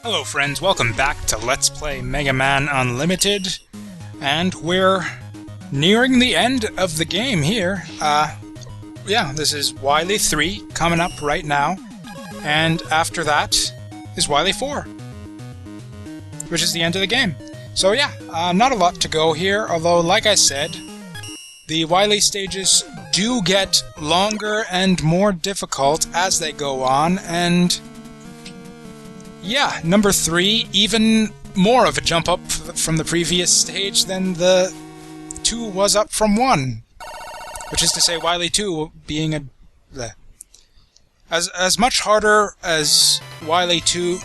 Hello friends, welcome back to Let's Play Mega Man Unlimited, and we're nearing the end of the game here. Yeah, this is Wily 3 coming up right now, and after that is Wily 4, which is the end of the game. So yeah, not a lot to go here, although like I said, the Wily stages do get longer and more difficult as they go on, and yeah, number 3, even more of a jump up from the previous stage than the 2 was up from 1. Which is to say, Wily 2 being a... As much harder as Wily 2...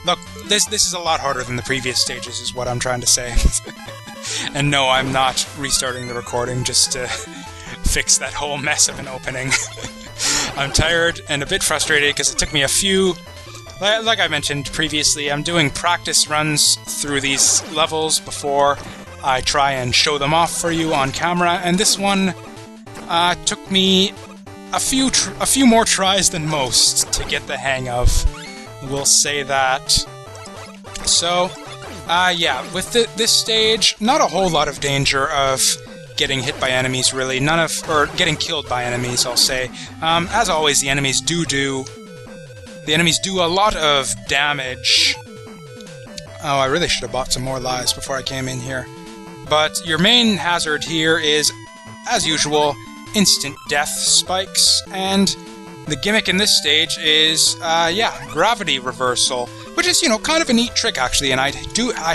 Look, this is a lot harder than the previous stages, is what I'm trying to say. And no, I'm not restarting the recording just to fix that whole mess of an opening. I'm tired and a bit frustrated because it took me a few... Like I mentioned previously, I'm doing practice runs through these levels before I try and show them off for you on camera, and this one took me a few more tries than most to get the hang of. We'll say that. So, yeah, with this stage, not a whole lot of danger of getting hit by enemies, really. Or getting killed by enemies, I'll say. As always, the enemies do a lot of damage. Oh, I really should have bought some more lives before I came in here. But your main hazard here is, as usual, instant death spikes, and the gimmick in this stage is, yeah, gravity reversal, which is, you know, kind of a neat trick, actually, and I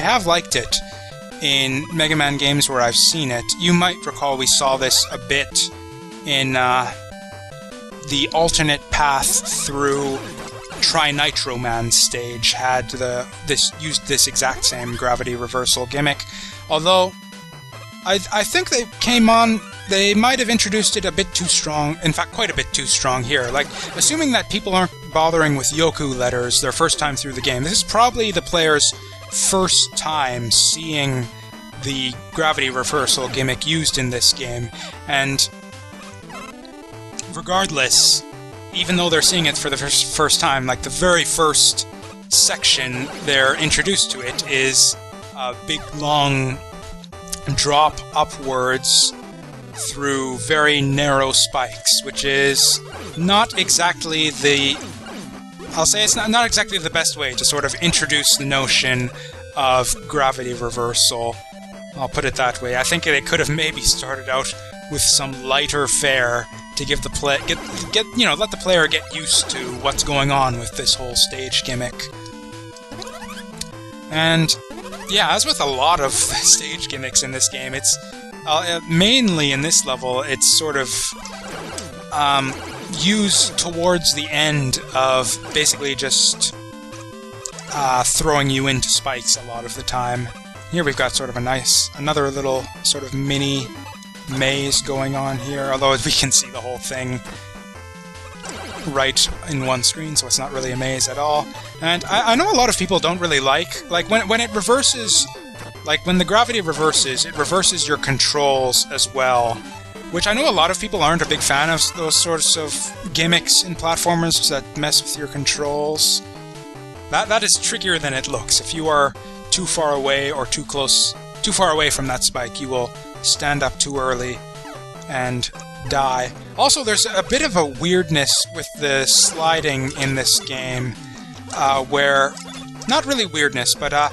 have liked it in Mega Man games where I've seen it. You might recall we saw this a bit in the alternate path through Tri-Nitro Man stage used this exact same gravity reversal gimmick. Although I think they might have introduced it a bit too strong, in fact quite a bit too strong here. Like, assuming that people aren't bothering with Yoku letters their first time through the game, this is probably the player's first time seeing the gravity reversal gimmick used in this game, and regardless, even though they're seeing it for the first time, like the very first section they're introduced to it is a big long drop upwards through very narrow spikes, which is not exactly I'll say it's not exactly the best way to sort of introduce the notion of gravity reversal. I'll put it that way. I think they could have maybe started out with some lighter fare to give the let the player get used to what's going on with this whole stage gimmick. And yeah, as with a lot of stage gimmicks in this game, it's mainly in this level, it's sort of used towards the end of basically just throwing you into spikes a lot of the time. Here we've got sort of another little sort of mini maze going on here, although we can see the whole thing right in one screen, so it's not really a maze at all. And I know a lot of people don't really like when it reverses, like when the gravity reverses, it reverses your controls as well, which I know a lot of people aren't a big fan of those sorts of gimmicks in platformers that mess with your controls. That is trickier than it looks. If you are too far away or too far away from that spike, you will stand up too early and die. Also, there's a bit of a weirdness with the sliding in this game, where, not really weirdness, but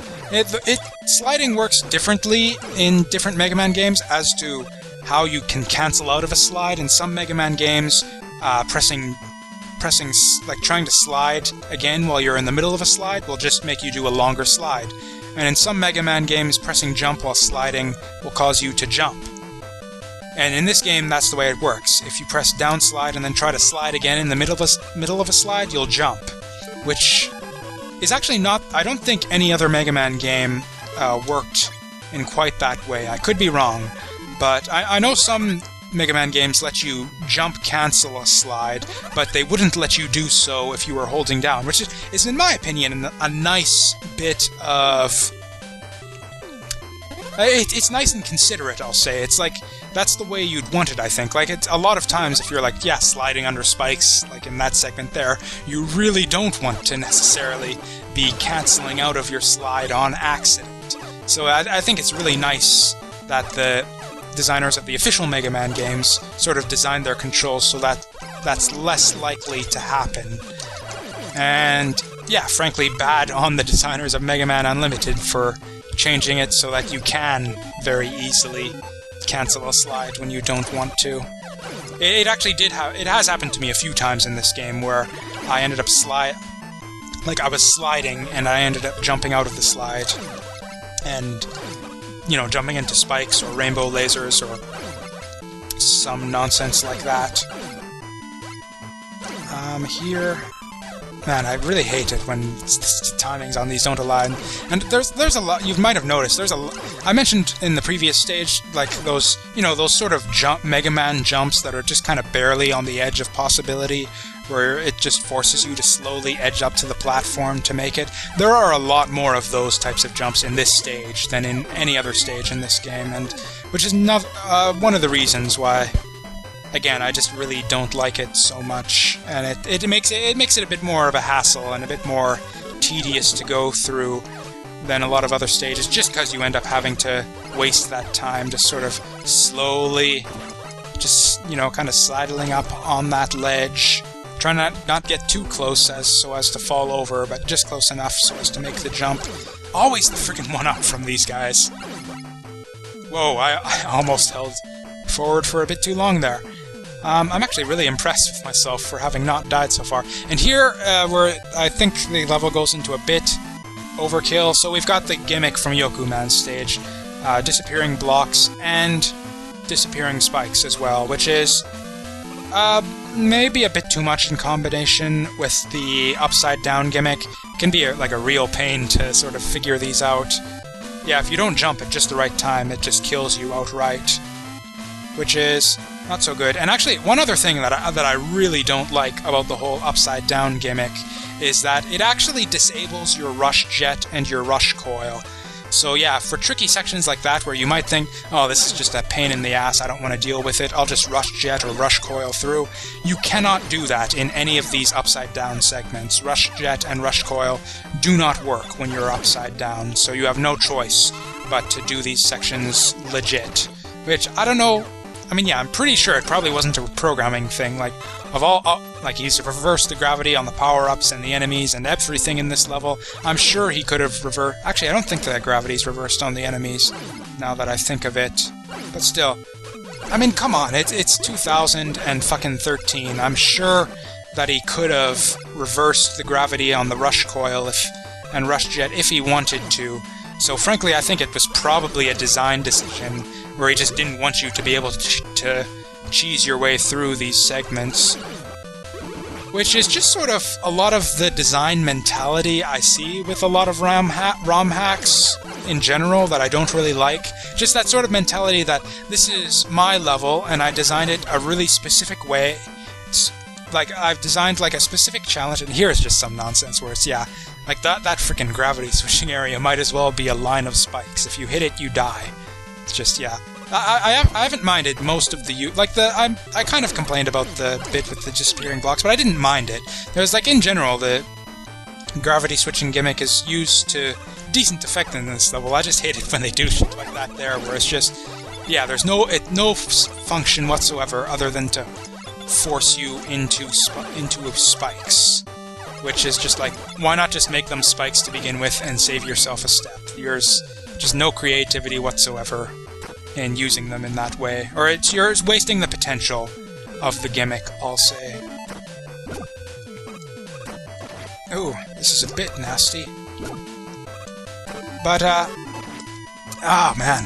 sliding works differently in different Mega Man games as to how you can cancel out of a slide. In some Mega Man games, trying to slide again while you're in the middle of a slide will just make you do a longer slide. And in some Mega Man games, pressing jump while sliding will cause you to jump. And in this game, that's the way it works. If you press down slide and then try to slide again in the middle of a slide, you'll jump. Which is actually not... I don't think any other Mega Man game worked in quite that way. I could be wrong. But I know some Mega Man games let you jump cancel a slide, but they wouldn't let you do so if you were holding down, which is in my opinion, a nice bit of It's nice and considerate, I'll say. It's like, that's the way you'd want it, I think. Like, it's a lot of times if you're like, yeah, sliding under spikes, like in that segment there, you really don't want to necessarily be cancelling out of your slide on accident. So I think it's really nice that the designers of the official Mega Man games sort of designed their controls so that that's less likely to happen. And yeah, frankly, bad on the designers of Mega Man Unlimited for changing it so that you can very easily cancel a slide when you don't want to. It actually did it has happened to me a few times in this game where I ended up I was sliding and I ended up jumping out of the slide and, you know, jumping into spikes or rainbow lasers or some nonsense like that. Here... Man, I really hate it when timings on these don't align. And there's a lot, you might have noticed, I mentioned in the previous stage, like those, you know, those sort of Mega Man jumps that are just kind of barely on the edge of possibility, where it just forces you to slowly edge up to the platform to make it. There are a lot more of those types of jumps in this stage than in any other stage in this game, and which is one of the reasons why, again, I just really don't like it so much, and it makes it a bit more of a hassle and a bit more tedious to go through than a lot of other stages, just because you end up having to waste that time just sort of slowly, just, you know, kind of sidling up on that ledge, trying to not get too close so as to fall over, but just close enough so as to make the jump. Always the freaking one-up from these guys. Whoa, I almost held forward for a bit too long there. I'm actually really impressed with myself for having not died so far. And here, where I think the level goes into a bit overkill, so we've got the gimmick from Yoku Man's stage, disappearing blocks and disappearing spikes as well, which is maybe a bit too much in combination with the upside-down gimmick. It can be like a real pain to sort of figure these out. Yeah, if you don't jump at just the right time, it just kills you outright, which is not so good. And actually, one other thing that I really don't like about the whole upside-down gimmick is that it actually disables your rush jet and your rush coil. So yeah, for tricky sections like that where you might think, oh, this is just a pain in the ass, I don't want to deal with it, I'll just rush jet or rush coil through, you cannot do that in any of these upside-down segments. Rush jet and rush coil do not work when you're upside down, so you have no choice but to do these sections legit. Which, I don't know, I mean, yeah, I'm pretty sure it probably wasn't a programming thing, like, like he's reversed the gravity on the power-ups and the enemies and everything in this level. I'm sure he could have reversed... Actually, I don't think that gravity's reversed on the enemies, now that I think of it. But still, I mean, come on, it's 2013. I'm sure that he could have reversed the gravity on the rush coil and rush jet if he wanted to. So frankly, I think it was probably a design decision where he just didn't want you to be able to cheese your way through these segments. Which is just sort of a lot of the design mentality I see with a lot of ROM hacks in general that I don't really like. Just that sort of mentality that this is my level and I designed it a really specific way. Like, I've designed like a specific challenge, and here's just some nonsense where it's, yeah, like that freaking gravity switching area might as well be a line of spikes. If you hit it, you die. It's just, yeah. I haven't minded most of the I kind of complained about the bit with the disappearing blocks, but I didn't mind it. There's like, in general, the gravity switching gimmick is used to decent effect in this level. I just hate it when they do shit like that there, where it's just, yeah, there's no function whatsoever other than to force you into spikes, which is just like, why not just make them spikes to begin with and save yourself a step? There's just no creativity whatsoever in using them in that way, or you're wasting the potential of the gimmick, I'll say. Ooh, this is a bit nasty. But, oh man.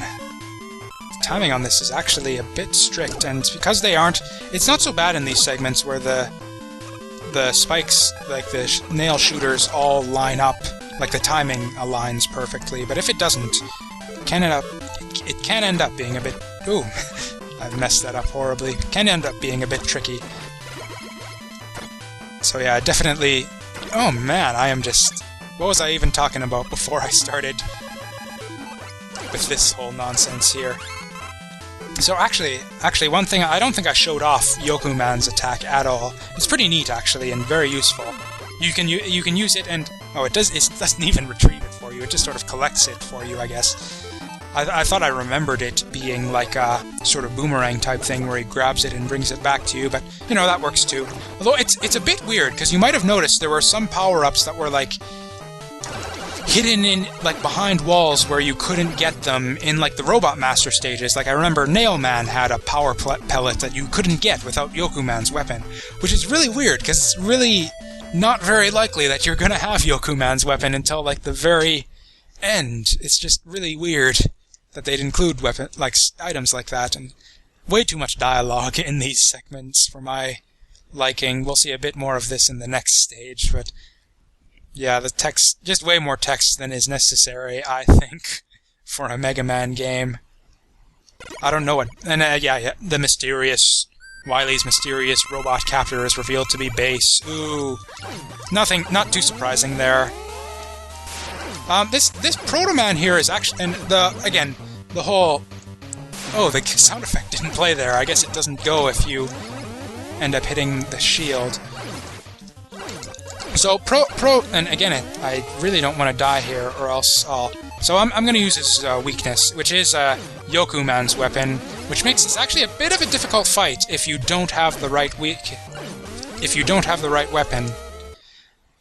The timing on this is actually a bit strict, and because they aren't... It's not so bad in these segments where the spikes, like the nail shooters, all line up, like the timing aligns perfectly, but if it doesn't, it can end up being a bit... Ooh, I've messed that up horribly. It can end up being a bit tricky. So yeah, definitely... Oh man, I am just... What was I even talking about before I started? with this whole nonsense here. So actually, one thing, I don't think I showed off Yoku-man's attack at all. It's pretty neat, actually, and very useful. You can use it, and oh, it doesn't even retrieve it for you. It just sort of collects it for you, I guess. I thought I remembered it being like a sort of boomerang type thing where he grabs it and brings it back to you, but you know, that works too. Although it's a bit weird, because you might have noticed there were some power-ups that were like hidden in like behind walls where you couldn't get them in like the Robot Master stages. Like I remember Nailman had a power pellet that you couldn't get without Yoku-man's weapon, which is really weird because it's really not very likely that you're gonna have Yoku-man's weapon until like the very end. It's just really weird that they'd include items like that, and way too much dialogue in these segments for my liking. We'll see a bit more of this in the next stage, but yeah, the text, just way more text than is necessary, I think, for a Mega Man game. I don't know what, and yeah, the mysterious, Wily's mysterious robot captor is revealed to be Bass. Ooh, nothing, not too surprising there. This Proto Man here is actually, and the whole, oh, the sound effect didn't play there. I guess it doesn't go if you end up hitting the shield. So and again, I really don't want to die here, or else I'll. So I'm going to use his weakness, which is Yoku-man's weapon, which makes this actually a bit of a difficult fight if you don't have the right weapon.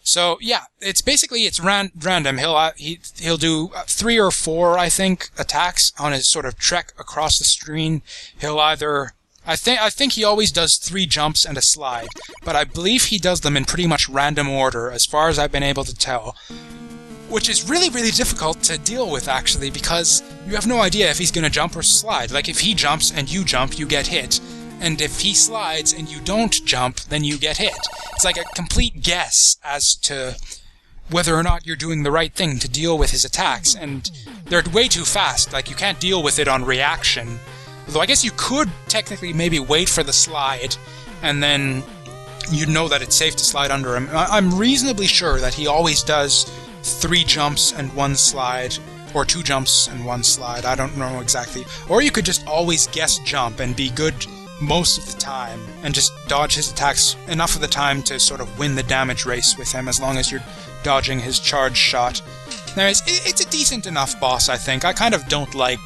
So yeah, it's random. He'll do 3 or 4, I think, attacks on his sort of trek across the screen. He'll either, I think he always does 3 jumps and a slide, but I believe he does them in pretty much random order, as far as I've been able to tell. Which is really, really difficult to deal with, actually, because you have no idea if he's going to jump or slide. Like, if he jumps and you jump, you get hit. And if he slides and you don't jump, then you get hit. It's like a complete guess as to whether or not you're doing the right thing to deal with his attacks. And they're way too fast. Like, you can't deal with it on reaction. Although I guess you could technically maybe wait for the slide, and then you'd know that it's safe to slide under him. I'm reasonably sure that he always does 3 jumps and 1 slide, or 2 jumps and 1 slide. I don't know exactly. Or you could just always guess jump and be good most of the time, and just dodge his attacks enough of the time to sort of win the damage race with him, as long as you're dodging his charge shot. Anyways, it's a decent enough boss, I think. I kind of don't like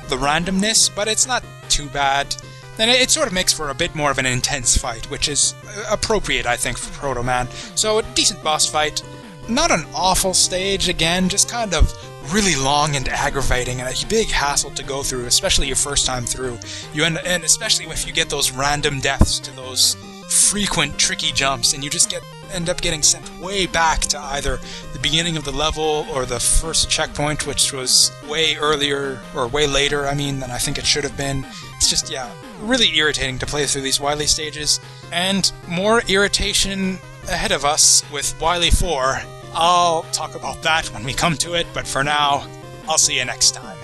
the randomness, but it's not too bad. And it sort of makes for a bit more of an intense fight, which is appropriate, I think, for Proto Man. So, a decent boss fight. Not an awful stage, again, just kind of really long and aggravating, and a big hassle to go through, especially your first time through. And especially if you get those random deaths to those frequent tricky jumps, and you just end up getting sent way back to either the beginning of the level or the first checkpoint, which was way earlier, or way later, I mean, than I think it should have been. It's just, yeah, really irritating to play through these Wily stages. And more irritation ahead of us with Wily 4. I'll talk about that when we come to it, but for now, I'll see you next time.